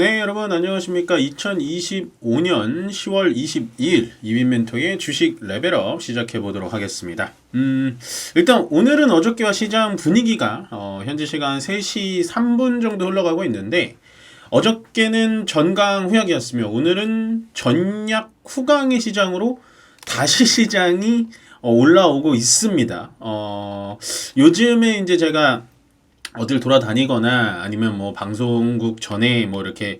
네, 여러분 안녕하십니까? 2025년 10월 22일 이윈멘토의 주식 레벨업 시작해 보도록 하겠습니다. 일단 오늘은 어저께와 시장 분위기가 현재 시간 3시 3분 정도 흘러가고 있는데 어저께는 전강 후약이었으며 오늘은 전약 후강의 시장으로 다시 시장이 올라오고 있습니다. 요즘에 이제 제가 어딜 돌아다니거나 아니면 뭐 방송국 전에 뭐 이렇게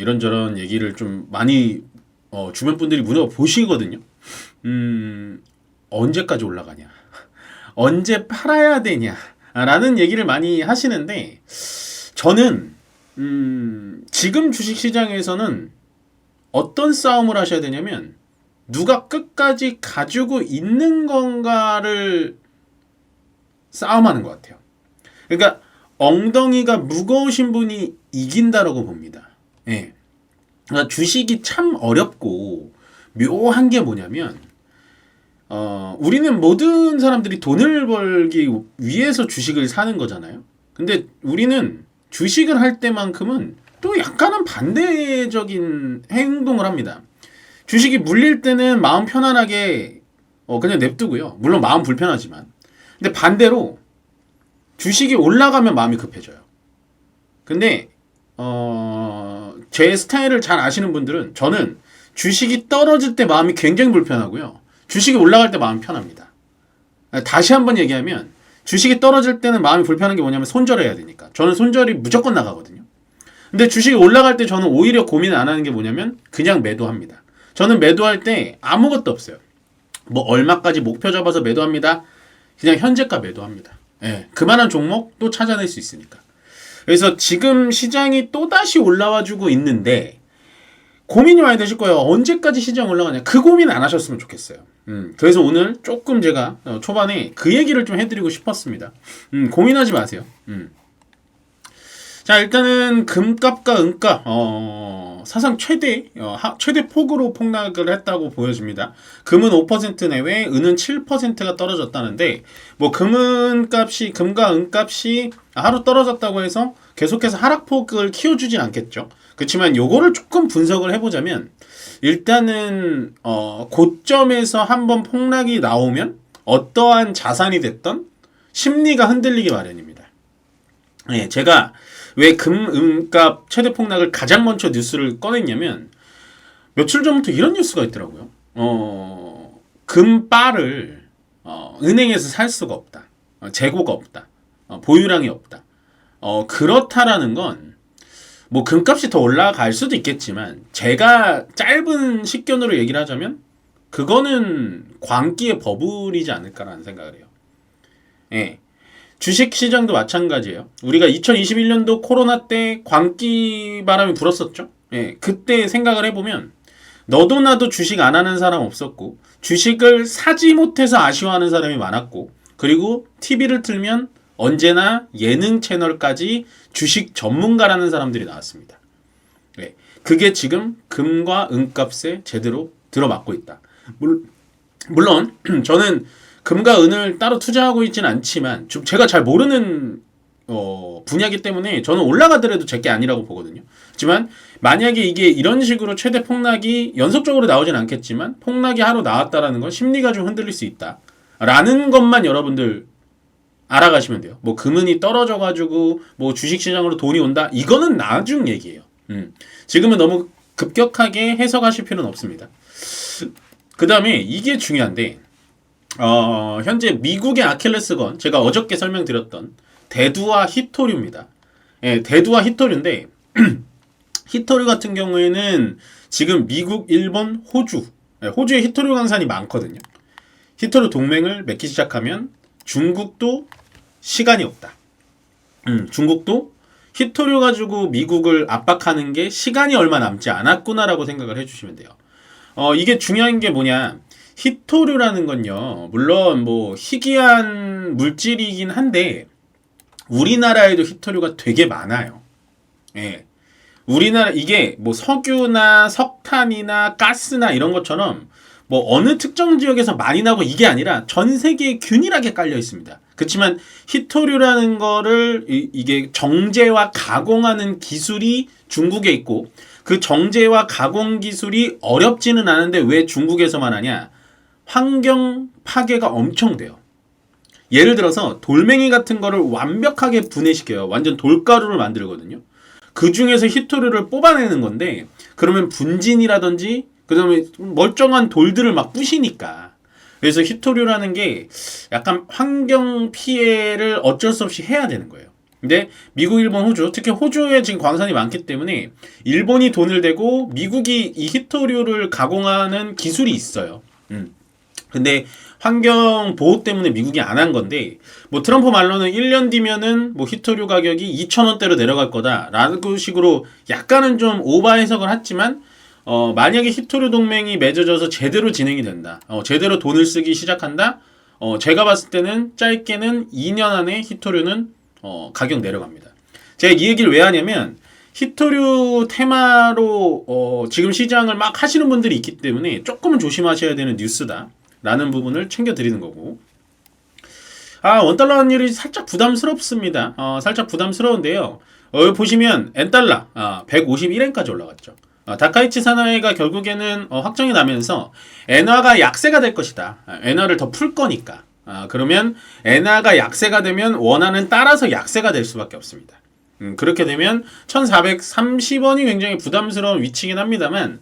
이런저런 얘기를 좀 많이 주변 분들이 물어보시거든요. 언제까지 올라가냐? 언제 팔아야 되냐? 라는 얘기를 많이 하시는데 저는 지금 주식시장에서는 어떤 싸움을 하셔야 되냐면 누가 끝까지 가지고 있는 건가를 싸움하는 것 같아요. 그러니까 엉덩이가 무거우신 분이 이긴다라고 봅니다. 예. 그러니까 주식이 참 어렵고 묘한 게 뭐냐면 우리는 모든 사람들이 돈을 벌기 위해서 주식을 사는 거잖아요. 근데 우리는 주식을 할 때만큼은 또 약간은 반대적인 행동을 합니다. 주식이 물릴 때는 마음 편안하게 그냥 냅두고요. 물론 마음 불편하지만. 근데 반대로 주식이 올라가면 마음이 급해져요. 근데 제 스타일을 잘 아시는 분들은 저는 주식이 떨어질 때 마음이 굉장히 불편하고요. 주식이 올라갈 때 마음이 편합니다. 다시 한번 얘기하면 주식이 떨어질 때는 마음이 불편한 게 뭐냐면 손절해야 되니까. 저는 손절이 무조건 나가거든요. 근데 주식이 올라갈 때 저는 오히려 고민 안 하는 게 뭐냐면 그냥 매도합니다. 저는 매도할 때 아무것도 없어요. 뭐 얼마까지 목표 잡아서 매도합니다. 그냥 현재가 매도합니다. 예, 그만한 종목 또 찾아낼 수 있으니까. 그래서 지금 시장이 또다시 올라와주고 있는데 고민이 많이 되실 거예요. 언제까지 시장 올라가냐. 그 고민 안 하셨으면 좋겠어요. 그래서 오늘 조금 제가 초반에 그 얘기를 좀 해드리고 싶었습니다. 고민하지 마세요. 자, 일단은 금값과 은값 사상 최대 폭으로 폭락을 했다고 보여집니다. 금은 5% 내외, 은은 7%가 떨어졌다는데 뭐 금과 은값이 하루 떨어졌다고 해서 계속해서 하락폭을 키워주진 않겠죠. 그렇지만 요거를 조금 분석을 해보자면 일단은 고점에서 한번 폭락이 나오면 어떠한 자산이 됐던 심리가 흔들리기 마련입니다. 예, 제가 왜 금값 최대 폭락을 가장 먼저 뉴스를 꺼냈냐면 며칠 전부터 이런 뉴스가 있더라고요. 금바를 은행에서 살 수가 없다. 재고가 없다. 보유량이 없다. 그렇다라는 건 뭐 금값이 더 올라갈 수도 있겠지만 제가 짧은 식견으로 얘기를 하자면 그거는 광기의 버블이지 않을까라는 생각을 해요. 예. 주식시장도 마찬가지예요. 우리가 2021년도 코로나 때 광기 바람이 불었었죠. 예, 그때 생각을 해보면 너도 나도 주식 안 하는 사람 없었고 주식을 사지 못해서 아쉬워하는 사람이 많았고 그리고 TV를 틀면 언제나 예능 채널까지 주식 전문가라는 사람들이 나왔습니다. 예, 그게 지금 금과 은값에 제대로 들어맞고 있다. 물론 저는 금과 은을 따로 투자하고 있지는 않지만 제가 잘 모르는 분야이기 때문에 저는 올라가더라도 제게 아니라고 보거든요. 하지만 만약에 이게 이런 식으로 최대 폭락이 연속적으로 나오진 않겠지만 폭락이 하루 나왔다라는 건 심리가 좀 흔들릴 수 있다 라는 것만 여러분들 알아가시면 돼요. 뭐 금은이 떨어져가지고 뭐 주식시장으로 돈이 온다 이거는 나중 얘기예요. 지금은 너무 급격하게 해석하실 필요는 없습니다. 그 다음에 이게 중요한데 현재 미국의 아킬레스건 제가 어저께 설명드렸던 대두와 히토류입니다. 예, 대두와 히토류인데 히토류 같은 경우에는 지금 미국, 일본, 호주 호주에 히토류 강산이 많거든요. 히토류 동맹을 맺기 시작하면 중국도 시간이 없다. 중국도 히토류 가지고 미국을 압박하는 게 시간이 얼마 남지 않았구나라고 생각을 해주시면 돼요. 이게 중요한 게 뭐냐 히토류라는 건요, 물론 뭐 희귀한 물질이긴 한데 우리나라에도 히토류가 되게 많아요. 예. 우리나라 이게 뭐 석유나 석탄이나 가스나 이런 것처럼 뭐 어느 특정 지역에서 많이 나고 이게 아니라 전 세계에 균일하게 깔려 있습니다. 그렇지만 히토류라는 거를 이게 정제와 가공하는 기술이 중국에 있고 그 정제와 가공 기술이 어렵지는 않은데 왜 중국에서만 하냐? 환경 파괴가 엄청 돼요. 예를 들어서 돌멩이 같은 거를 완벽하게 분해시켜요. 완전 돌가루를 만들거든요. 그 중에서 히토류를 뽑아내는 건데 그러면 분진이라든지 그다음에 멀쩡한 돌들을 막 부시니까 그래서 히토류라는 게 약간 환경 피해를 어쩔 수 없이 해야 되는 거예요. 근데 미국, 일본, 호주, 특히 호주에 지금 광산이 많기 때문에 일본이 돈을 대고 미국이 이 히토류를 가공하는 기술이 있어요. 근데 환경 보호 때문에 미국이 안 한 건데 뭐 트럼프 말로는 1년 뒤면은 뭐 히토류 가격이 2,000원대로 내려갈 거다라는 식으로 약간은 좀 오버 해석을 했지만 만약에 히토류 동맹이 맺어져서 제대로 진행이 된다. 제대로 돈을 쓰기 시작한다. 제가 봤을 때는 짧게는 2년 안에 히토류는 가격 내려갑니다. 제가 이 얘기를 왜 하냐면 히토류 테마로 지금 시장을 막 하시는 분들이 있기 때문에 조금은 조심하셔야 되는 뉴스다. 라는 부분을 챙겨드리는 거고. 원달러 환율이 살짝 부담스럽습니다. 살짝 부담스러운데요. 여기 보시면 엔달러 151엔까지 올라갔죠. 다카이치 사나이가 결국에는 확정이 나면서 엔화가 약세가 될 것이다. 엔화를 더 풀 거니까. 그러면 엔화가 약세가 되면 원화는 따라서 약세가 될 수밖에 없습니다. 그렇게 되면 1430원이 굉장히 부담스러운 위치긴 합니다만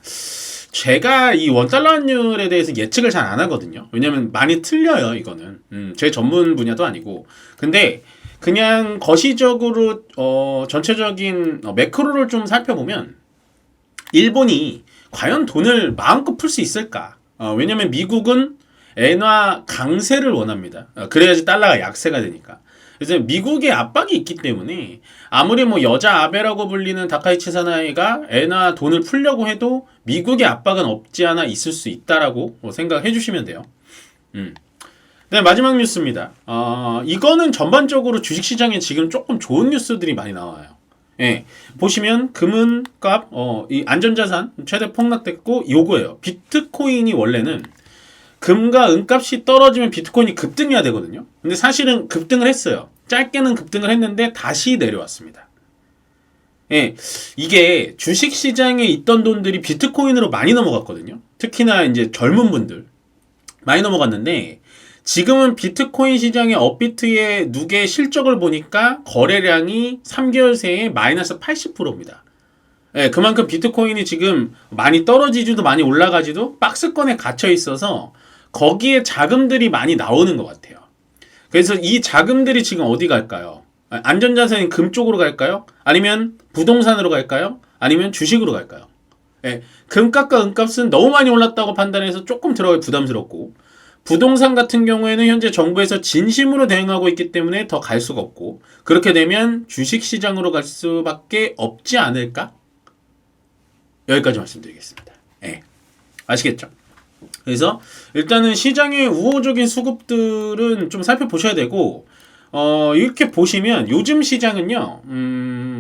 제가 이 원달러 환율에 대해서 예측을 잘 안 하거든요. 왜냐면 많이 틀려요, 이거는. 제 전문 분야도 아니고. 근데 그냥 거시적으로 전체적인 매크로를 좀 살펴보면 일본이 과연 돈을 마음껏 풀 수 있을까? 왜냐면 미국은 엔화 강세를 원합니다. 그래야지 달러가 약세가 되니까. 그래서 미국의 압박이 있기 때문에 아무리 뭐 여자 아베라고 불리는 다카이치 사나이가 엔화 돈을 풀려고 해도 미국의 압박은 없지 않아 있을 수 있다라고 생각해 주시면 돼요. 네, 마지막 뉴스입니다. 이거는 전반적으로 주식시장에 지금 조금 좋은 뉴스들이 많이 나와요. 예, 보시면 금은값, 이 안전자산 최대 폭락됐고 요거예요. 비트코인이 원래는 금과 은값이 떨어지면 비트코인이 급등해야 되거든요. 근데 사실은 급등을 했어요. 짧게는 급등을 했는데 다시 내려왔습니다. 예, 이게 주식시장에 있던 돈들이 비트코인으로 많이 넘어갔거든요. 특히나 이제 젊은 분들 많이 넘어갔는데 지금은 비트코인 시장의 업비트의 누계 실적을 보니까 거래량이 3개월 새에 마이너스 80%입니다. 예, 그만큼 비트코인이 지금 많이 떨어지지도 많이 올라가지도 박스권에 갇혀 있어서 거기에 자금들이 많이 나오는 것 같아요. 그래서 이 자금들이 지금 어디 갈까요? 안전자산인 금 쪽으로 갈까요? 아니면 부동산으로 갈까요? 아니면 주식으로 갈까요? 예, 금값과 은값은 너무 많이 올랐다고 판단해서 조금 들어가기 부담스럽고 부동산 같은 경우에는 현재 정부에서 진심으로 대응하고 있기 때문에 더 갈 수가 없고 그렇게 되면 주식시장으로 갈 수밖에 없지 않을까? 여기까지 말씀드리겠습니다. 예, 아시겠죠? 그래서 일단은 시장의 우호적인 수급들은 좀 살펴보셔야 되고 이렇게 보시면 요즘 시장은요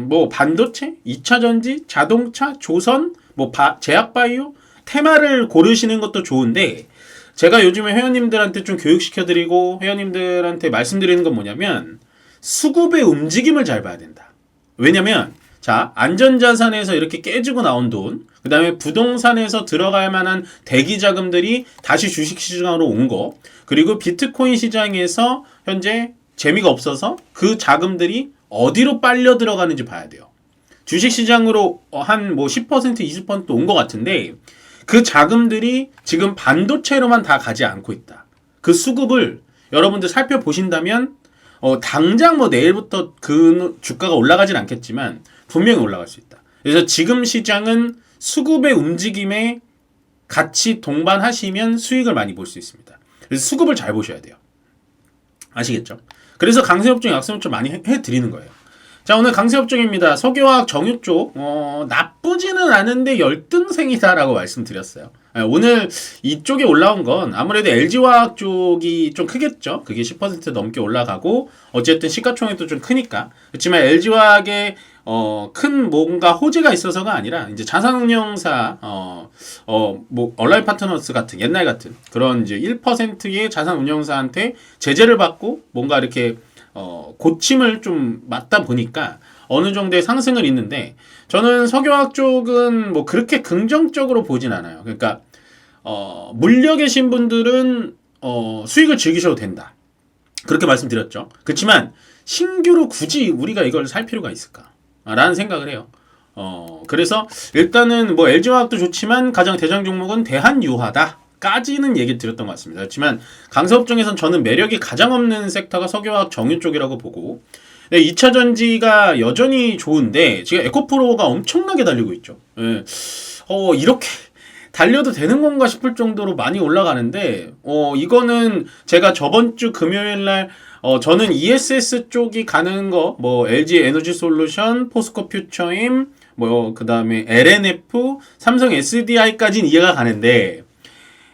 뭐 반도체, 2차전지, 자동차, 조선, 뭐 제약바이오 테마를 고르시는 것도 좋은데 제가 요즘에 회원님들한테 좀 교육시켜드리고 회원님들한테 말씀드리는 건 뭐냐면 수급의 움직임을 잘 봐야 된다. 왜냐면 자, 안전자산에서 이렇게 깨지고 나온 돈, 그 다음에 부동산에서 들어갈 만한 대기 자금들이 다시 주식시장으로 온 거, 그리고 비트코인 시장에서 현재 재미가 없어서 그 자금들이 어디로 빨려 들어가는지 봐야 돼요. 주식시장으로 한 뭐 10%, 20% 온 것 같은데 그 자금들이 지금 반도체로만 다 가지 않고 있다. 그 수급을 여러분들 살펴보신다면 당장 뭐 내일부터 그 주가가 올라가진 않겠지만 분명히 올라갈 수 있다. 그래서 지금 시장은 수급의 움직임에 같이 동반하시면 수익을 많이 볼 수 있습니다. 그래서 수급을 잘 보셔야 돼요. 아시겠죠? 그래서 강세업종, 약세업종 많이 해드리는 거예요. 자, 오늘 강세업종입니다. 석유화학 정유 쪽 나쁘지는 않은데 열등생이다라고 말씀드렸어요. 오늘 이쪽에 올라온 건 아무래도 LG화학 쪽이 좀 크겠죠. 그게 10% 넘게 올라가고 어쨌든 시가총액도 좀 크니까. 그렇지만 LG화학의 큰 뭔가 호재가 있어서가 아니라 이제 자산운용사 뭐 얼라인 파트너스 같은 옛날 같은 그런 이제 1%의 자산운용사한테 제재를 받고 뭔가 이렇게 고침을 좀 맞다 보니까 어느 정도의 상승을 있는데 저는 석유화학 쪽은 뭐 그렇게 긍정적으로 보진 않아요. 그러니까 물려 계신 분들은 수익을 즐기셔도 된다. 그렇게 말씀드렸죠. 그렇지만 신규로 굳이 우리가 이걸 살 필요가 있을까? 라는 생각을 해요. 그래서 일단은 뭐 LG화학도 좋지만 가장 대장 종목은 대한유화다. 까지는 얘기 드렸던 것 같습니다. 그렇지만 강세업종에선 저는 매력이 가장 없는 섹터가 석유화학 정유 쪽이라고 보고 2차 전지가 여전히 좋은데 지금 에코프로가 엄청나게 달리고 있죠. 예. 이렇게 달려도 되는 건가 싶을 정도로 많이 올라가는데 이거는 제가 저번 주 금요일 날 저는 ESS 쪽이 가는 거 뭐 LG 에너지 솔루션, 포스코 퓨처임 뭐 그다음에 LNF, 삼성 SDI까지는 이해가 가는데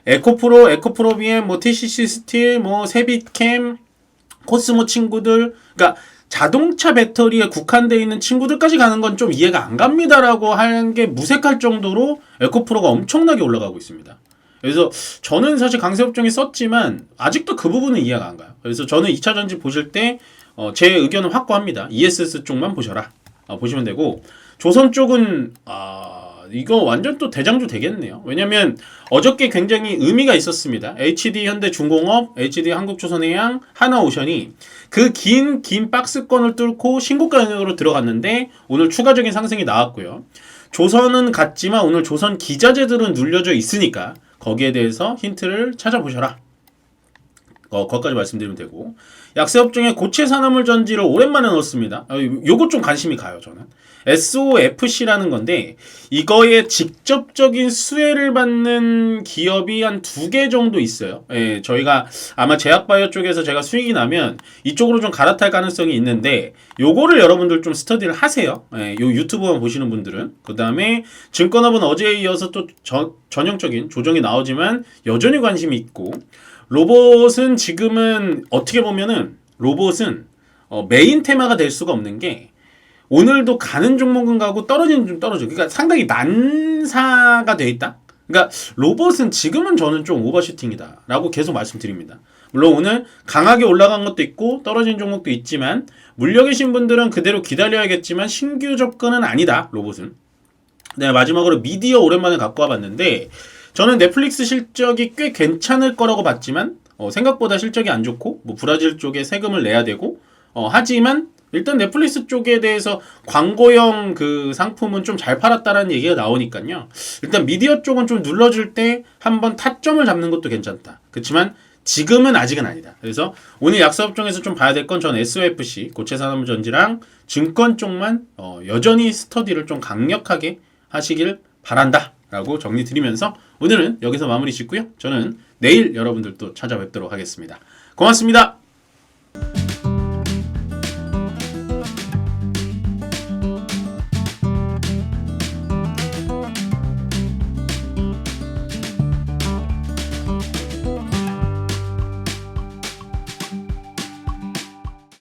에코프로, 에코프로비엠, 뭐 TCC 스틸, 뭐 세빛캠, 코스모 친구들 그러니까 자동차 배터리에 국한되어 있는 친구들까지 가는 건 좀 이해가 안 갑니다라고 하는 게 무색할 정도로 에코프로가 엄청나게 올라가고 있습니다. 그래서 저는 사실 강세업종에 썼지만 아직도 그 부분은 이해가 안 가요. 그래서 저는 2차 전지 보실 때 제 의견은 확고합니다. ESS 쪽만 보셔라. 보시면 되고 조선 쪽은 이거 완전 또 대장주 되겠네요. 왜냐면 어저께 굉장히 의미가 있었습니다. HD 현대중공업, HD 한국조선해양, 하나오션이 그 긴 박스권을 뚫고 신고가 영역으로 들어갔는데 오늘 추가적인 상승이 나왔고요. 조선은 같지만 오늘 조선 기자재들은 눌려져 있으니까 거기에 대해서 힌트를 찾아보셔라. 거기까지 말씀드리면 되고 약세업종에 고체 산화물 전지를 오랜만에 넣었습니다. 요거 좀 관심이 가요. 저는 SOFC라는 건데 이거에 직접적인 수혜를 받는 기업이 한 2개 정도 있어요. 예, 저희가 아마 제약바이오 쪽에서 제가 수익이 나면 이쪽으로 좀 갈아탈 가능성이 있는데 요거를 여러분들 좀 스터디를 하세요. 예, 요 유튜브만 보시는 분들은. 그 다음에 증권업은 어제에 이어서 또 전형적인 조정이 나오지만 여전히 관심이 있고 로봇은 지금은 어떻게 보면은 로봇은 메인 테마가 될 수가 없는 게 오늘도 가는 종목은 가고 떨어지는 좀 떨어져. 그러니까 상당히 난사가 돼 있다. 그러니까 로봇은 지금은 저는 좀 오버슈팅이다라고 계속 말씀드립니다. 물론 오늘 강하게 올라간 것도 있고 떨어진 종목도 있지만 물려 계신 분들은 그대로 기다려야겠지만 신규 접근은 아니다. 로봇은. 네, 마지막으로 미디어 오랜만에 갖고 와봤는데 저는 넷플릭스 실적이 꽤 괜찮을 거라고 봤지만 생각보다 실적이 안 좋고 뭐 브라질 쪽에 세금을 내야 되고 하지만 일단 넷플릭스 쪽에 대해서 광고형 그 상품은 좀 잘 팔았다라는 얘기가 나오니까요. 일단 미디어 쪽은 좀 눌러줄 때 한번 타점을 잡는 것도 괜찮다. 그렇지만 지금은 아직은 아니다. 그래서 오늘 약사업종에서 좀 봐야 될 건 전 SOFC 고체산화물 전지랑 증권 쪽만 여전히 스터디를 좀 강력하게 하시길 바란다. 라고 정리 드리면서 오늘은 여기서 마무리 짓고요. 저는 내일 여러분들 또 찾아뵙도록 하겠습니다. 고맙습니다.